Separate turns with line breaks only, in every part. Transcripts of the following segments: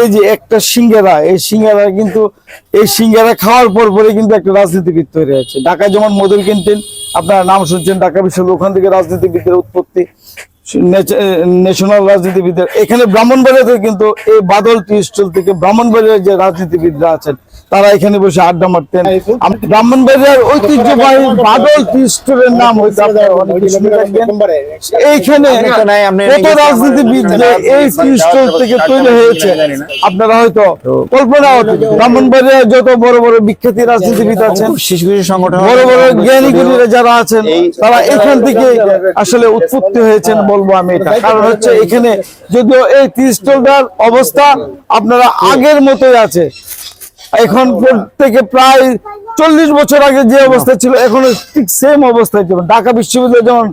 এই যে একটা সিঙ্গারা, এই সিঙ্গারা কিন্তু এই সিঙ্গারা খাওয়ার পরে কিন্তু একটা রাজনীতিবিদ তৈরি হয়েছে। ঢাকা যেমন মধুর ক্যান্টিন আপনারা নাম শুনছেন, ঢাকা বিশ্ববিদ্যালয়, ওখান থেকে রাজনীতিবিদদের উৎপত্তি, ন্যাশনাল রাজনীতিবিদদের। এখানে ব্রাহ্মণবাড়িয়াতে কিন্তু এই বাদল টি স্টল থেকে ব্রাহ্মণবাড়িয়ার যে রাজনীতিবিদরা আছেন তারা এখানে বসে আড্ডা মারতেন। ব্রাহ্মণবাড়িয়ার ঐতিহ্যবাহী বাদল টি স্টলের নাম হয়তো এইখানে কত রাজনীতিবিদ যে এই টি স্টল থেকে তৈরি হয়েছে আপনারা হয়তো কল্পনা হতো। ব্রাহ্মণবাড়িয়ার যত বড় বড় বিখ্যাত রাজনীতিবিদ আছেন, সংগঠন, বড় বড় জ্ঞানীগুণীরা যারা আছেন, তারা এখান থেকে আসলে উৎপত্তি হয়েছেন বলবো আমি এটা। কারণ হচ্ছে এখানে যদিও এই টি স্টলটার অবস্থা আপনারা আগের মতোই আছে, এখন থেকে প্রায় 40 বছর আগে যে অবস্থা ছিল এখনো ঠিক সেম অবস্থায় ছিল। ঢাকা বিশ্ববিদ্যালয় যেমন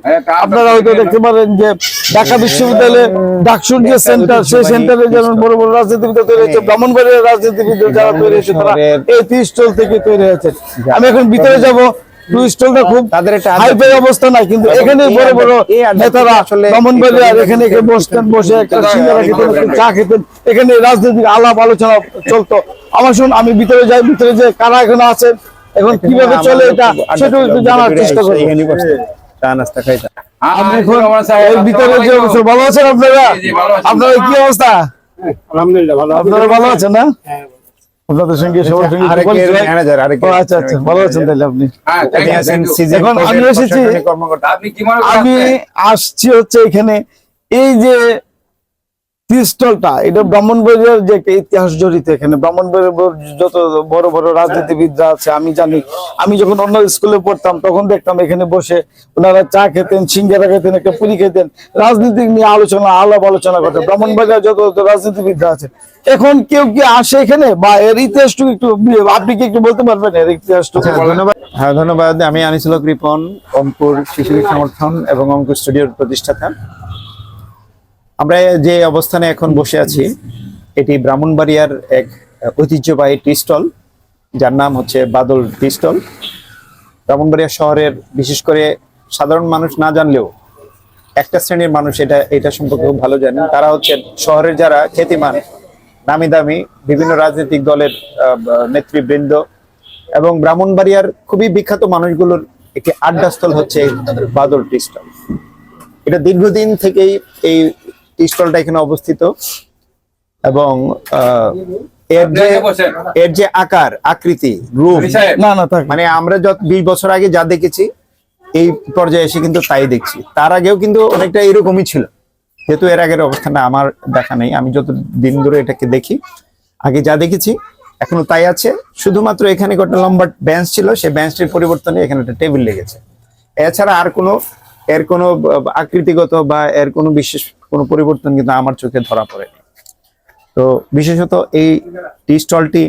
আপনারা হয়তো দেখতে পারেন যে ঢাকা বিশ্ববিদ্যালয়ে ডাকসুর যে সেন্টার, সেই সেন্টারে যেমন বড় বড় রাজনীতিবিদ তৈরি হয়েছে, ব্রাহ্মণবাড়িয়ার রাজনীতিবিদ যারা তৈরি হয়েছে তারা এই টি স্টল থেকে তৈরি হয়েছে। আমি এখন ভিতরে যাব। স্টলটা খুব তাদের একটা হাইফাই অবস্থা না, কিন্তু এখানে বড় বড় নেতারা ব্রাহ্মণবাড়িয়ার এখানে বসতেন, বসে একটা সিঙ্গারা খেতেন, চা খেতেন, এখানে রাজনৈতিক আলাপ আলোচনা চলতো। আমার শুন, আমি ভিতরে যাই, ভিতরে যে কারা এখানে আছেন, এখন কিভাবে চলে এটা সেটাও একটু জানার চেষ্টা করি। চা নাস্তা খাইতে আমি এখন এই ভিতরে যে অবস্থা, ভালো আছেন আপনারা? আপনারা কি অবস্থা?
আলহামদুলিল্লাহ ভালো।
আপনারা ভালো আছেন না? আপনাদের সঙ্গে সবার সঙ্গে আচ্ছা আচ্ছা, ভালো আছেন তাহলে আপনি? এখন আমি এসেছি, আমি আসছি হচ্ছে এখানে এই যে টি স্টলটা, এটা ব্রাহ্মণবাড়িয়ার যে একটা ইতিহাস জড়িত। এখানে ব্রাহ্মণবাড়িয়ার যত বড় বড় রাজনীতিবিদরা আছে, আমি জানি, আমি যখন অন্য স্কুলে পড়তাম তখন দেখতাম এখানে বসে ওনারা চা খেতেন, সিঙ্গারা খেতেন, একটা পুরি খেতেন, রাজনীতি নিয়ে আলোচনা, আলাপ আলোচনা করতেন। ব্রাহ্মণবাড়িয়ার যত রাজনীতিবিদরা আছে, এখন কেউ কি আসে এখানে, বা এর ইতিহাসটুকু একটু আপনি কি একটু বলতে পারবেন এর ইতিহাসটুকু?
ধন্যবাদ। হ্যাঁ, ধন্যবাদ। আমি আনিসুল হক রিপন, অঙ্কুর শিশু সমর্থন এবং অঙ্কুর স্টুডিওর প্রতিষ্ঠাতা। আমরা যে অবস্থানে এখন বসে আছি, এটি ব্রাহ্মণবাড়িয়ার এক ঐতিহ্যবাহী টি স্টল, যার নাম হচ্ছে বাদল টি স্টল। ব্রাহ্মণবাড়িয়া শহরের বিশেষ করে সাধারণ মানুষ না জানলেও একটা শ্রেণীর মানুষ এটা সম্পর্কে খুব ভালো জানেন। তারা হচ্ছে শহরের যারা খ্যাতিমান, নামি দামি বিভিন্ন রাজনৈতিক দলের নেতৃবৃন্দ এবং ব্রাহ্মণবাড়িয়ার খুবই বিখ্যাত মানুষগুলোর একটি আড্ডাস্থল হচ্ছে বাদল টি স্টল। এটা দীর্ঘদিন থেকেই এই টি স্টলটা এখানে অবস্থিত এবং এর যে আকার, আকৃতি, রূপ, মানে আমরা 20 বছর আগে যা দেখেছি এই পর্যায়ে এসে কিন্তু তাই দেখছি। তার আগেও কিন্তু অনেকটা এরকমই ছিল, যেহেতু এর আগের অবস্থাটা আমার দেখা নেই। আমি যত দিন ধরে এটাকে দেখি, আগে যা দেখেছি এখনো তাই আছে। শুধুমাত্র এখানে একটা লম্বা বেঞ্চ ছিল, সেই বেঞ্চটির পরিবর্তনে এখানে একটা টেবিল লেগেছে। এছাড়া আর এর কোনো আকৃতিগত বা এর কোনো বিশেষ কোনো পরিবর্তন কিন্তু আমার চোখে ধরা পড়েনি। তো বিশেষত এই টি স্টলটি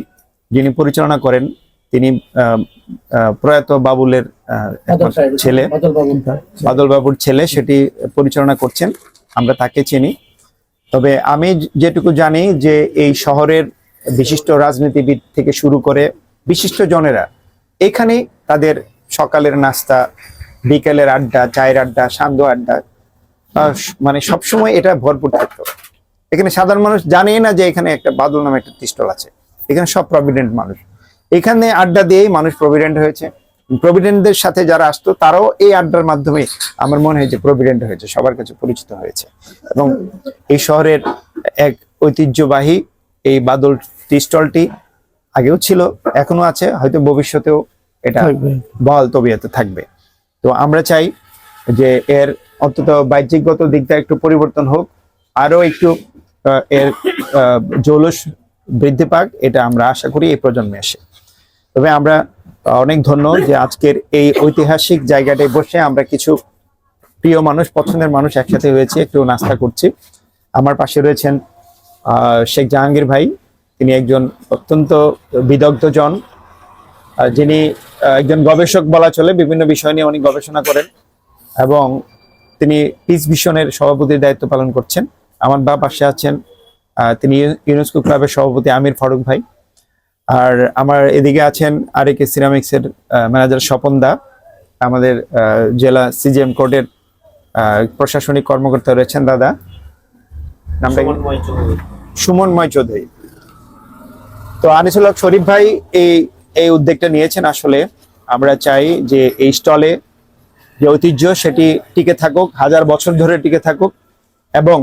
যিনি পরিচালনা করেন, তিনি প্রয়াত বাবুলের ছেলে, বাদল বাবুর ছেলে, সেটি পরিচালনা করছেন। আমরা তাকে চিনি। তবে আমি যেটুকু জানি যে এই শহরের বিশিষ্ট রাজনীতিবিদ থেকে শুরু করে বিশিষ্ট জনেরা এখানে তাদের সকালের নাস্তা, বিকেলের আড্ডা, চায়ের আড্ডা, সান্ধ্য আড্ডা, মানে সবসময় এটা ভরপুর থাকতো। এখানে সাধারণ মানুষ জানেই না যে এখানে একটা বাদল নামে একটা টি স্টল আছে। এখানে সব প্রভিডেন্ট মানুষ, এখানে আড্ডা দিয়েই মানুষ প্রভিডেন্ট হয়েছে। প্রভিডেন্টদের সাথে যারা আসতো তারাও এই আড্ডার মাধ্যমে আমার মনে হয় যে প্রভিডেন্ট হয়েছে, সবার কাছে পরিচিত হয়েছে। এবং এই শহরের এক ঐতিহ্যবাহী এই বাদল টি স্টলটি আগেও ছিল, এখনো আছে, হয়তো ভবিষ্যতেও এটা বহাল তবিয়তে থাকবে। তো আমরা চাই যে এর অন্তত বাহ্যিকগত দিকটা একটু পরিবর্তন হোক, আরো একটু এর জৌলুস বৃদ্ধি পাক, এটা আমরা আশা করি এই প্রজন্মে এসে। তবে আমরা অনেক ধন্য যে আজকের এই ঐতিহাসিক জায়গাটায় বসে আমরা কিছু প্রিয় মানুষ, পছন্দের মানুষ একসাথে হয়েছে, একটু নাস্তা করছি। আমার পাশে রয়েছেন শেখ জাহাঙ্গীর ভাই, তিনি একজন অত্যন্ত বিদগ্ধ জন, যিনি একজন গবেষক বলা চলে, বিভিন্ন বিষয় নিয়ে উনি গবেষণা করেন এবং তিনি পিস ভিশনের সভাপতির দায়িত্ব পালন করছেন। আমার বা পাশে আছেন তিনি ইউনেস্কো ক্লাবের সভাপতি আমির ফারুক ভাই। আর আমার এদিকে আছেন আরেকে সিরামিক্সের ম্যানেজার স্বপন দা, আমাদের জেলা সিজিএম কোর্টের প্রশাসনিক কর্মকর্তা রয়েছেন দাদা, নামটা সুমনময় চৌধুরী। তো আনিসুল হক শরীফ ভাই এই এই উদ্যোগটা নিয়েছেন। আসলে আমরা চাই যে এই স্টলে যে ঐতিহ্য সেটি টিকে থাকুক, 1000 বছর ধরে টিকে থাকুক, এবং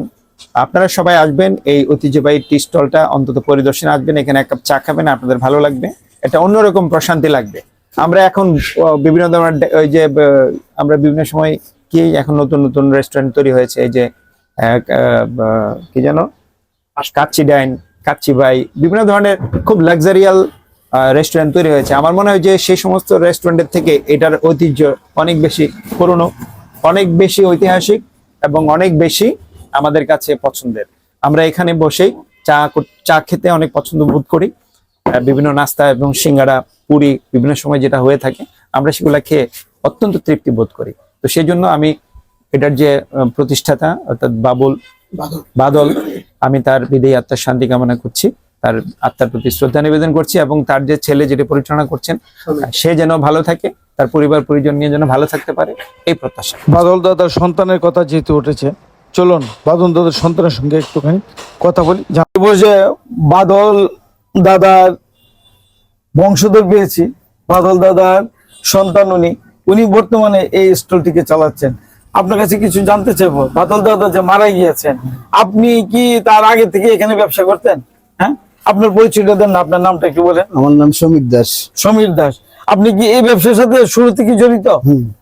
আপনারা সবাই আসবেন এই ঐতিহ্যবাহী টি স্টলটা অন্তত পরিদর্শনে আসবেন, এখানে এক কাপ চা খাবেন, আপনাদের ভালো লাগবে, এটা অন্যরকম প্রশান্তি লাগবে। আমরা এখন বিভিন্ন ধরনের ওই যে আমরা বিভিন্ন সময় কি এখন নতুন নতুন রেস্টুরেন্ট তৈরি হয়েছে, এই যে কি যেন কাচ্চি ডাইন, কাচ্চি বাই, বিভিন্ন ধরনের খুব লাক্সারিয়াল রেস্টুরেন্ট তৈরি হয়েছে। আমার মনে হয় যে সেই সমস্ত রেস্টুরেন্টের থেকে এটার ঐতিহ্য অনেক বেশি পুরনো, অনেক বেশি ঐতিহাসিক এবং অনেক বেশি আমাদের কাছে পছন্দের। আমরা এখানে বসেই চা খেতে অনেক পছন্দ বোধ করি। বিভিন্ন নাস্তা এবং সিঙ্গাড়া, পুরি বিভিন্ন সময় যেটা হয়ে থাকে আমরা সেগুলা খেয়ে অত্যন্ত তৃপ্তি বোধ করি। তো সেই জন্য আমি এটার যে প্রতিষ্ঠাতা অর্থাৎ বাদল, আমি তার বিদেয়ী আত্মার শান্তি কামনা করছি, তার আত্মার প্রতি শ্রদ্ধা নিবেদন করছি, এবং তার যে ছেলে যেটা পরিচালনা করছেন সে যেন ভালো থাকে, তার পরিবার পরিজন নিয়ে যেন ভালো থাকতে পারে, এই প্রত্যাশা।
বাদল দাদার সন্তানের কথা যেহেতু উঠেছে, চলুন বাদল দাদার সন্তানের সঙ্গে একটুখানি কথা বলি। বসে বাদল দাদার বংশধর পেয়েছি, বাদল দাদার সন্তান উনি বর্তমানে এই স্টলটিকে চালাচ্ছেন। আপনার কাছে কিছু জানতে চাইবো, বাদল দাদা যে মারা গিয়েছেন, আপনি কি তার আগে থেকে এখানে ব্যবসা করতেন? হ্যাঁ, আপনার পরিচয়টা দেন না, আপনার নামটা একটু বলেন।
আমার নাম সমীর দাস।
সমীর দাস, আপনি কি এই ব্যবসার সাথে শুরু থেকে জড়িত?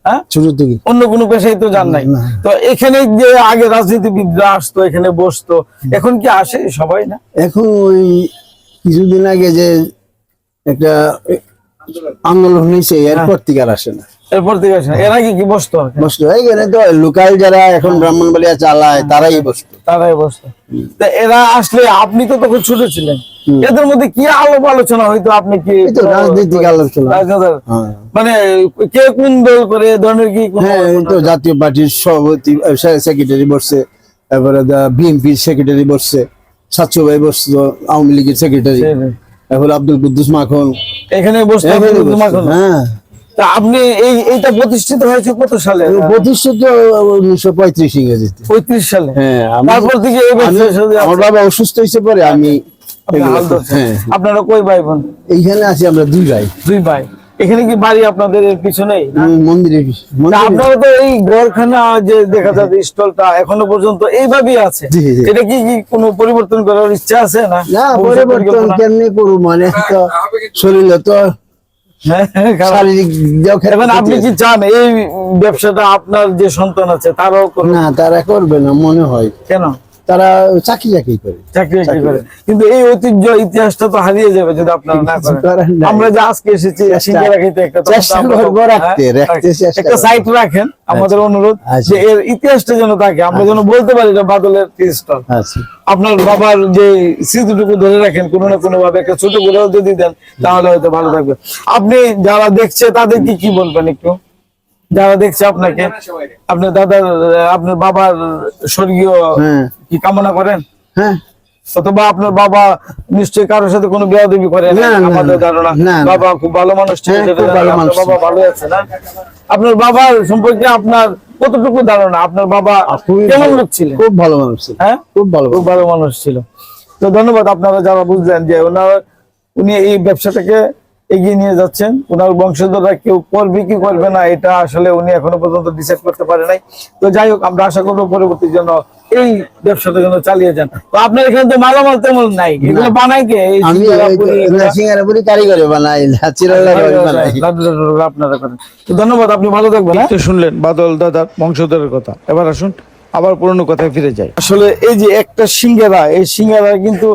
হ্যাঁ,
শুরু থেকে।
অন্য কোনো পেশায় তো যান নাই? তো এখানে যে আগে রাজনীতিবিদরা আসতো, এখানে বসতো, এখন কি আসে সবাই? না,
এখন ওই কিছুদিন আগে যে একটা আন্দোলন হয়েছে এরপর থেকে আর আসে না।
এরপর থেকে আসে না? এর আগে কি বসতো?
বসতো এইখানে তো লোকাল যারা এখন ব্রাহ্মণবাড়িয়া চালায় তারাই বসতো।
তা এরা আসলে আপনি তো তখন ছোট ছিলেন, এদের মধ্যে কি আলোচনা হইতো? আপনি কি
রাজনৈতিক আলোচনা,
মানে কে কোন দল করে, এ ধরনের কি?
হ্যাঁ, তো জাতীয় পার্টির সভাপতি সেক্রেটারি বসছে, তারপরে বিএনপির সেক্রেটারি বসছে, সাতশো ভাই বসতো, আওয়ামী লীগের সেক্রেটারি, এখন আব্দুল কুদ্দুস মাখন
এখানে বসতো।
হ্যাঁ,
তা আপনি এইটা প্রতিষ্ঠিত হয়েছে কত সালে?
প্রতিষ্ঠিত 1935 ইংরেজিতে।
35 সালে?
হ্যাঁ,
তারপর থেকে
আমার বাবা অসুস্থ হয়েছে পরে আমি।
হ্যাঁ, আপনারা কই ভাই বোন?
এইখানে আছি আমরা দুই ভাই।
এখানে কি বাড়ি আপনাদের পিছনেই?
মন্দিরে।
আপনারা তো এই ঘরখানা যে দেখা যাচ্ছে স্টলটা এখনো পর্যন্ত এইভাবেই আছে, এটা কি কোনো পরিবর্তন করার ইচ্ছা আছে? না,
পরিবর্তন কেমনে করবো, মানে তো শরীর তো শারীরিক।
এখন আপনি কি চান এই ব্যবসাটা আপনার যে সন্তান আছে তারাও করবে?
না, তারা করবে না মনে হয়।
কেন?
তারা চাকরি করে,
কিন্তু এই ঐতিহ্য ইতিহাসটা তো হারিয়ে যাবে যদি আপনারা না করেন। আমরা যে আজকে এসেছি সিঙ্গারা খেতে, একটা সাইট রাখেন, আমাদের অনুরোধ যে এর ইতিহাসটা যেন থাকে, আমরা যেন বলতে পারি এটা বাদলের টি স্টল। আপনার বাবার যে স্মৃতিটুকু ধরে রাখেন, কোনো না কোনো ভাবে একটা ছোট করে যদি দেন তাহলে হয়তো ভালো থাকবে। আপনি যারা দেখছে তাদেরকে কি বলবেন একটু? যারা দেখছে আপনাকে, আপনার দাদার, আপনার বাবার স্বর্গীয় কি কামনা করেন?
হ্যাঁ,
অথবা আপনার বাবা নিশ্চয়ই কারোর সাথে কোনো বেয়াদবি করে না? আমাদের ধারণা বাবা খুব ভালো মানুষ ছিলেন, বাবা ভালো আছে না? আপনার বাবার সম্পর্কে আপনার কতটুকু ধারণা? আপনার বাবা কেমন লোক ছিলেন?
খুব ভালো মানুষ ছিল।
হ্যাঁ, খুব ভালো মানুষ ছিল। তো ধন্যবাদ আপনারা যারা বুঝলেন যে উনি এই ব্যবসাটাকে এগিয়ে নিয়ে যাচ্ছেন। ওনার বংশধররা কেউ করবে কি করবে না এটা আসলে উনি এখনো পর্যন্ত ডিসাইড করতে পারে নাই। তো যাই হোক, আমরা আশা করবো পরবর্তী জন্য এই ব্যবসাটা যেন চালিয়ে যান। তো আপনার এখানে তো মালামাল তেমন নাই, এগুলো বানাই কে?
কারিগরি বানাই,
আপনারা করেন। তো ধন্যবাদ, আপনি ভালো থাকবেন। শুনলেন বাদল দাদার বংশধরের কথা। এবার আসুন আবার পুরনো কথায় ফিরে যাই। আসলে এই যে একটা সিঙ্গারা, এই সিঙ্গারা কিন্তু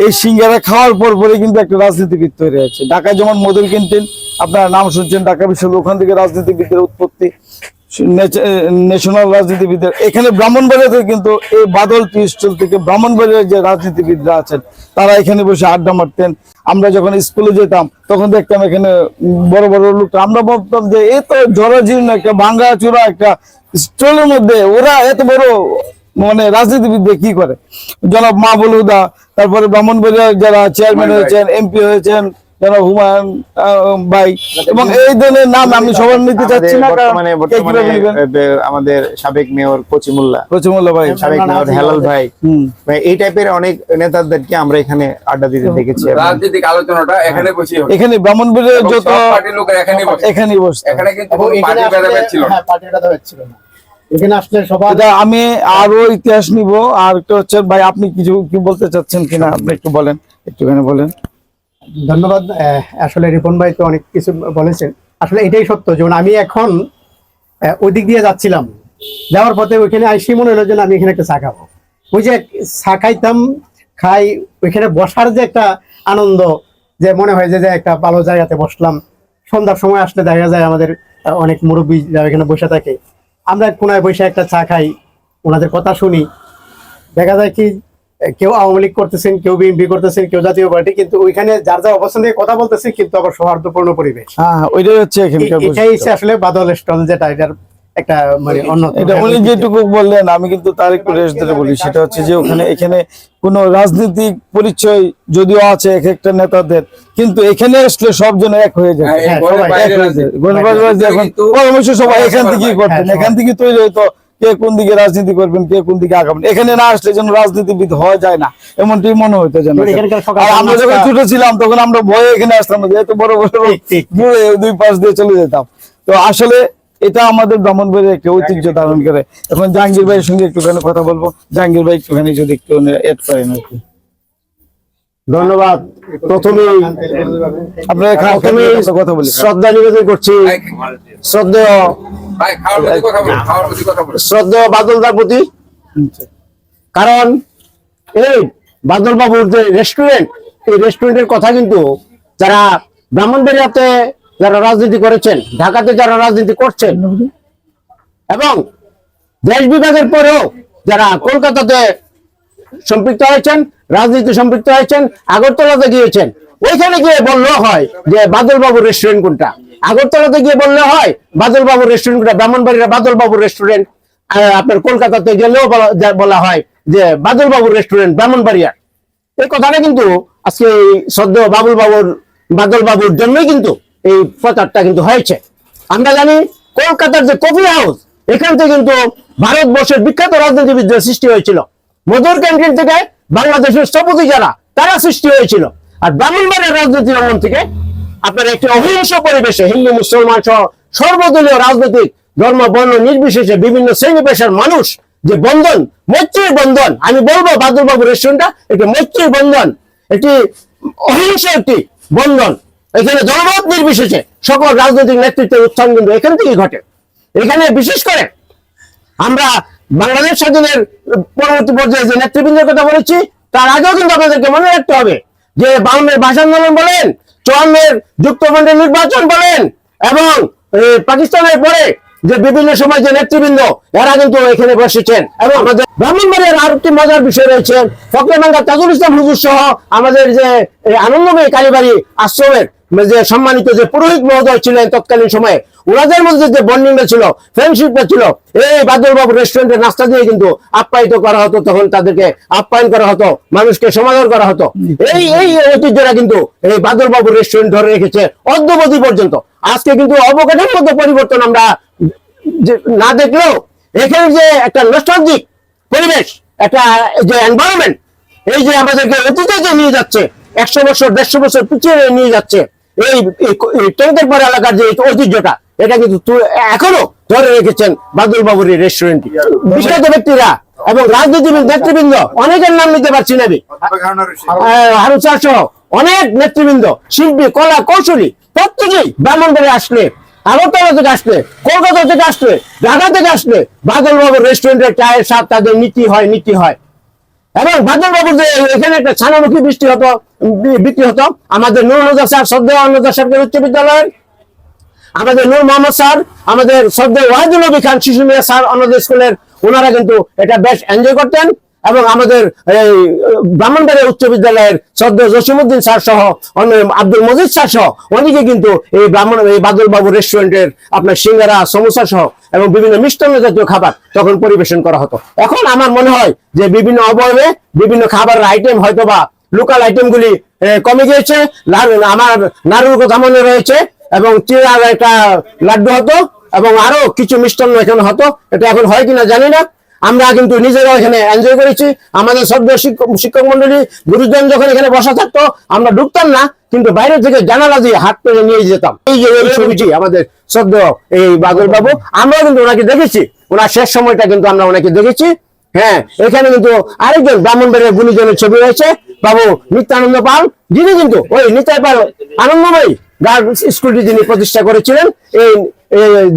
এই সিঙ্গারা খাওয়ার পরে কিন্তু একটা রাজনীতিবিদ তৈরি হয়েছে। ঢাকায় যেমন মধুর ক্যান্টিন আপনারা নাম শুনছেন, ঢাকা বিশ্ববিদ্যালয়, ওখান থেকে রাজনীতিবিদের উৎপত্তি, ন্যাশনাল রাজনীতিবিদের। এখানে ব্রাহ্মণবাড়িয়াতে কিন্তু এই বাদল টি স্টল থেকে ব্রাহ্মণবাড়িয়ার যে রাজনীতিবিদরা আছেন তারা এখানে বসে আড্ডা মারতেন। আমরা যখন স্কুলে যেতাম তখন দেখতাম এখানে বড় বড় লোক, আমরা ভাবতাম যে এ তো জরাজীর্ণ একটা ভাঙ্গা চূড়া একটা স্টলের মধ্যে ওরা এত বড় মানে রাজনীতিবিদ কি করে। জনাব মাহবুল হুদা, তারপরে ব্রাহ্মণবাড়িয়ার যারা চেয়ারম্যান হয়েছেন, এমপি হয়েছেন, যারা হুমায়ুন ভাই এবং এই ধরনের নাম আমি সবার নিতে চাচ্ছি না, কারণ
বর্তমানে আমাদের সাবেক মেয়র
কচিমুল্লা ভাই,
সাবেক মেয়র হেলাল ভাই, এই টাইপের অনেক নেতাদেরকে আমরা এখানে আড্ডা দিতে দেখেছি।
রাজনৈতিক আলোচনাটা এখানে বসে হতো।
এখানে ব্রাহ্মণবাড়িয়ার যত
পার্টির লোকের
এখানেই বসতো।
এখানে কিন্তু কোনো পার্টি ভেদাভেদ ছিল না।
পার্টির ভেদাভেদ ছিল না। এখানে আসলে সবাই
এটা আমি আরো ইতিহাস নিব। আর একটা হচ্ছে ভাই, আপনি কিছু কি বলতে চাচ্ছেন কিনা আপনি একটু বলেন, একটুখানি বলেন।
ধন্যবাদ। আসলে রিপন ভাই তো অনেক কিছু বলেছেন। আসলে এটাই সত্য, যেমন আমি এখন ওই দিক দিয়ে যাচ্ছিলাম, যাওয়ার পথে ওইখানে আইসি মনে হলো যে আমি এখানে একটা চা খাবো। ওই যে চা খাইতাম, খাই ওইখানে বসার যে একটা আনন্দ, যে মনে হয় যে একটা ভালো জায়গাতে বসলাম। সন্ধ্যার সময় আসলে দেখা যায় আমাদের অনেক মুরব্বী যারা এখানে বসে থাকে, আমরা কোনায় বসে একটা চা খাই, ওনাদের কথা শুনি। দেখা যায় কি কেউ আওয়ামী লীগ করতেছেন, কেউ বিএনপি করতেছেন, কেউ জাতীয় পার্টি, কিন্তু ওইখানে যার যার অবস্থান থেকে কথা বলতেছে, কিন্তু আবার সৌহার্দ্যপূর্ণ পরিবেশ।
হ্যাঁ, ওইটাই হচ্ছে এখানকার
এটাই হচ্ছে আসলে বাদল স্টল, যেটা এটার একটা মানে অন্য।
এটা উনি যেটুকু বললেন, আমি কিন্তু তার একটু রেস্ট দিতে বলি। সেটা হচ্ছে যে এখানে কোনো রাজনৈতিক পরিচয় যদিও আছে এক একটা নেতাদের, কিন্তু এখানে আসলে সব জন এক হয়ে যায়।
হ্যাঁ, ঘরের বাইরে
এখন পরামর্শ সবাই এখান থেকেই করতেন, এখান থেকে তৈরি হয়তো কে কোন দিকে রাজনীতি করবেন, কে কোন দিকে আগাবেন। এখানে না আসলে যেন রাজনীতিবিদ হওয়া যায় না, এমনটি মনে হইতো যেন। আর আমরা যখন ছোট ছিলাম তখন আমরা ভয়ে এখানে আসতাম না, যেহেতু বড় বড় দূরে দুই পাশ দিয়ে চলে যেতাম। তো আসলে এটা আমাদের ব্রাহ্মণবাড়ির একটা ঐতিহ্য ধারণ করে। এখন জাহাঙ্গীর ভাইয়ের সঙ্গে একটুখানি কথা বলবো। জাহাঙ্গীর ভাই একটুখানি যদি একটু এড করেন আর কি।
ধন্যবাদ। প্রথমেই
আপনারা কথা বলি।
শ্রদ্ধা নিবেদন করছি শ্রদ্ধেয়
ভাই, খাওয়ার প্রতি কথা বলুন, খাওয়ার প্রতি কথা বলুন।
শ্রদ্ধেয় বাদলদার প্রতি। কারণ এই বাদল বাবুর যে রেস্টুরেন্ট, এই রেস্টুরেন্টের কথা কিন্তু যারা ব্রাহ্মণবাড়িয়াতে যারা রাজনীতি করেছেন, ঢাকাতে যারা রাজনীতি করছেন, এবং দেশ বিভাগের পরেও যারা কলকাতাতে সম্পৃক্ত হয়েছেন, রাজনীতি সম্পৃক্ত হয়েছেন, আগরতলাতে গিয়েছেন, ওইখানে গিয়ে বললে হয় যে বাদল বাবুর রেস্টুরেন্ট কোনটা। আগরতলাতে গিয়ে বললে হয় বাদল বাবুর রেস্টুরেন্ট কোনটা, ব্রাহ্মণবাড়ির বাদল বাবুর রেস্টুরেন্ট। আপনার কলকাতাতে গেলেও বলা হয় যে বাদল বাবুর রেস্টুরেন্ট ব্রাহ্মণবাড়িয়ার। এই কথাটা কিন্তু আজকে শ্রদ্ধেয় বাদল বাবুর জন্যই কিন্তু এই প্রচারটা কিন্তু হয়েছে। আমরা জানি কলকাতার যে কফি হাউস, এখান থেকে কিন্তু ভারতবর্ষের বিখ্যাত রাজনীতিবিদদের সৃষ্টি হয়েছিল। মধুর ক্যান্টিন থেকে বাংলাদেশের স্থপতি যারা, তারা সৃষ্টি হয়েছিল। আর ব্রাহ্মণবাড়িয়ার রাজনীতির অঙ্গন থেকে আপনার একটি অহিংস পরিবেশে হিন্দু মুসলমান সহ সর্বদলীয় রাজনৈতিক ধর্ম বর্ণ নির্বিশেষে বিভিন্ন শ্রেণী পেশার মানুষ যে বন্ধন, মৈত্রীর বন্ধন, আমি বলবো বাদলবাবু রেস্টুরেন্টটা একটি মৈত্রীর বন্ধন, একটি অহিংস একটি বন্ধন। এখানে জনমত নির্বিশেষে সকল রাজনৈতিক নেতৃত্বের উত্থান কিন্তু এখান থেকেই ঘটে। এখানে বিশেষ করে আমরা বাংলাদেশ স্বাধীনের পরবর্তী পর্যায়ে যে নেতৃবৃন্দের কথা বলেছি, তার আগেও কিন্তু আপনাদেরকে মনে রাখতে হবে যে 52-এর ভাষা আন্দোলন বলেন, 54-এর যুক্তফ্রন্টের নির্বাচন বলেন, এবং পাকিস্তানের পরে যে বিভিন্ন সময় যে নেতৃবৃন্দ, এরা কিন্তু এখানে বসেছেন। এবং আমাদের ব্রাহ্মণবাড়িয়ার আরেকটি মজার বিষয় রয়েছে, ফখরুদ্দিন তাজুল ইসলাম হুজুর সহ আমাদের যে আনন্দময়ী কালীবাড়ি আশ্রমের যে সম্মানিত যে পুরোহিত মহোদয় ছিলেন তৎকালীন সময়ে, ওনাদের মধ্যে যে বন্ডিংটা ছিল, ফ্রেন্ডশিপটা ছিল, এই বাদলবাবু রেস্টুরেন্টের নাস্তা দিয়ে কিন্তু আপ্যায়িত করা হতো। তখন তাদেরকে আপ্যায়ন করা হতো, মানুষকে সমাদর করা হতো। এই ঐতিহ্যটা কিন্তু এই বাদলবাবু রেস্টুরেন্ট ধরে রেখেছে অদ্যবধি পর্যন্ত। আজকে কিন্তু অবকাঠামোগত পরিবর্তন আমরা না দেখলেও এখানে যে একটা নস্টালজিক পরিবেশ, একটা যে এনভায়রনমেন্ট, এই যে আমাদেরকে অতীতে নিয়ে যাচ্ছে, 100 বছর 150 বছর পিছিয়ে নিয়ে যাচ্ছে, এই ট্যাঙ্কের পাড়া এলাকার যে ঐতিহ্যটা, এটা কিন্তু এখনো ধরে রেখেছেন বাদল বাবুর রেস্টুরেন্টটি। বিখ্যাত ব্যক্তিরা এবং রাজনীতিবিদ নেতৃবৃন্দ, অনেকের নাম নিতে পারছি না আমি, হারুন স্যার সহ অনেক নেতৃবৃন্দ, শিল্পী, কলা কৌশলী, প্রত্যেকেই ব্রাহ্মণবাড়ি আসলে, আগরতলা থেকে আসলে, কলকাতা থেকে আসলে, ঢাকা থেকে আসলে বাদল বাবুর রেস্টুরেন্টের চায়ের স্বাদ তাদের নীতি হয়। এবং বাদল বাবুর যে এখানে একটা ছানামুখী বিক্রি হতো, আমাদের নূর নজর স্যার, শ্রদ্ধেয় নজর সরকারি উচ্চ বিদ্যালয়ের, আমাদের নূর মোহাম্মদ স্যার, আমাদের শ্রদ্ধেয় ওয়াহিদুল নবী খান শিশু মেয়ে স্যার অন্যদের স্কুলের, ওনারা কিন্তু এটা বেশ এনজয় করতেন। এবং আমাদের এই ব্রাহ্মণবাড়িয়া উচ্চ বিদ্যালয়ের শ্রদ্ধেয় জসিমউদ্দিন স্যার সহ আব্দুল মজিদ স্যার সহ অনেকে কিন্তু এই বাদল বাবু রেস্টুরেন্টের আপনার সিঙ্গারা, সমোসা সহ এবং বিভিন্ন মিষ্টান্ন জাতীয় খাবার তখন পরিবেশন করা হতো। এখন আমার মনে হয় যে বিভিন্ন অবয়বে বিভিন্ন খাবারের আইটেম হয়তোবা লোকাল আইটেম গুলি কমে গিয়েছে। আমার নাড়ুর কথা মনে রয়েছে, এবং চিড়ার একটা লাড্ডু হতো, এবং আরো কিছু মিষ্টান্ন এখানে হতো। এটা এখন হয় কিনা জানি না। আমরা কিন্তু নিজেরাও এখানে এনজয় করেছি। আমাদের সদ্য শিক্ষক মন্ডলী গুরুজন যখন এখানে বসা থাকতো, আমরা ঢুকতাম না, কিন্তু বাইরে থেকে জানালা দিয়ে হাত পেরে নিয়ে যেতাম। এই যে এই ছবিটি আমাদের সদ্য এই বাদল বাবু, আমরা কিন্তু ওনাকে দেখেছি, ওনার শেষ সময়টা কিন্তু আমরা ওনাকে দেখেছি। হ্যাঁ, এখানে কিন্তু আরেকজন ব্রাহ্মণবাড়িয়ার গুণীজনের ছবি রয়েছে, বাবু নিত্যানন্দ পাল, যিনি কিন্তু ওই নিতাই পাল আনন্দময়ী গার্লস স্কুলটি যিনি প্রতিষ্ঠা করেছিলেন, এই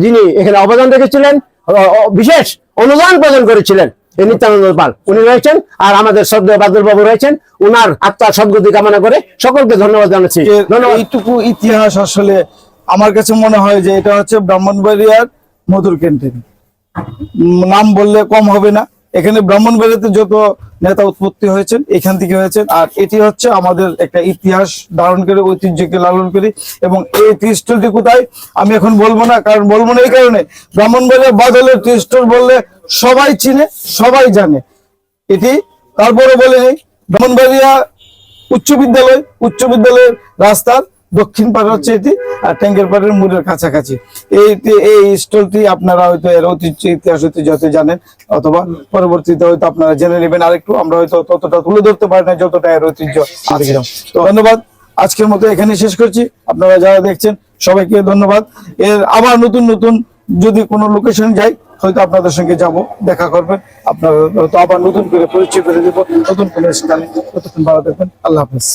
যিনি এখানে অবদান রেখেছিলেন, বিশেষ অনুদান প্রদান করেছিলেন, এই নিত্যানন্দ পাল উনি রয়েছেন। আর আমাদের শ্রদ্ধেয় বাদল বাবু রয়েছেন। উনার আত্মার সদ্গতি কামনা করে সকলকে ধন্যবাদ জানাচ্ছি। ধন্যবাদ।
এইটুকু ইতিহাস আসলে আমার কাছে মনে হয় যে এটা হচ্ছে ব্রাহ্মণবাড়িয়ার মধুর ক্যান্টিন। নাম বললে কম হবে না। এখানে ব্রাহ্মণবাড়িয়াতে যত নেতা উৎপত্তি হয়েছেন এখান থেকে হয়েছেন। আর এটি হচ্ছে আমাদের একটা ইতিহাস ধারণ করে, ঐতিহ্যকে লালন করি। এবং এই টি স্টলটি কোথায় আমি এখন বলবো না, কারণ বলবো না এই কারণে, ব্রাহ্মণবাড়িয়া বাদলের টি স্টল বললে সবাই চিনে, সবাই জানে এটি। তারপরে বলে নেই, ব্রাহ্মণবাড়িয়া উচ্চ বিদ্যালয়ের রাস্তার দক্ষিণ পাড়ে হচ্ছে এটি, আর ট্যাঙ্কের পাড়ের মোড়ের কাছাকাছি এই স্টলটি। আপনারা হয়তো এর ঐতিহ্য, ইতিহাস ঐতিহ্য হয়তো জানেন, অথবা পরবর্তীতে হয়তো আপনারা জেনে নেবেন আরেকটু। আমরা হয়তো ততটা তুলে ধরতে পারি না যতটা এর ঐতিহ্য আছে। তো ধন্যবাদ, আজকের মতো এখানে শেষ করছি। আপনারা যারা দেখছেন সবাইকে ধন্যবাদ। এর আবার নতুন নতুন যদি কোনো লোকেশন যাই, হয়তো আপনাদের সঙ্গে যাব, দেখা করবেন, আপনারা হয়তো আবার নতুন করে পরিচয় করে দেবো নতুন কোনো স্থানে। ততক্ষণ ভালো থাকবেন, আল্লাহ হাফেজ।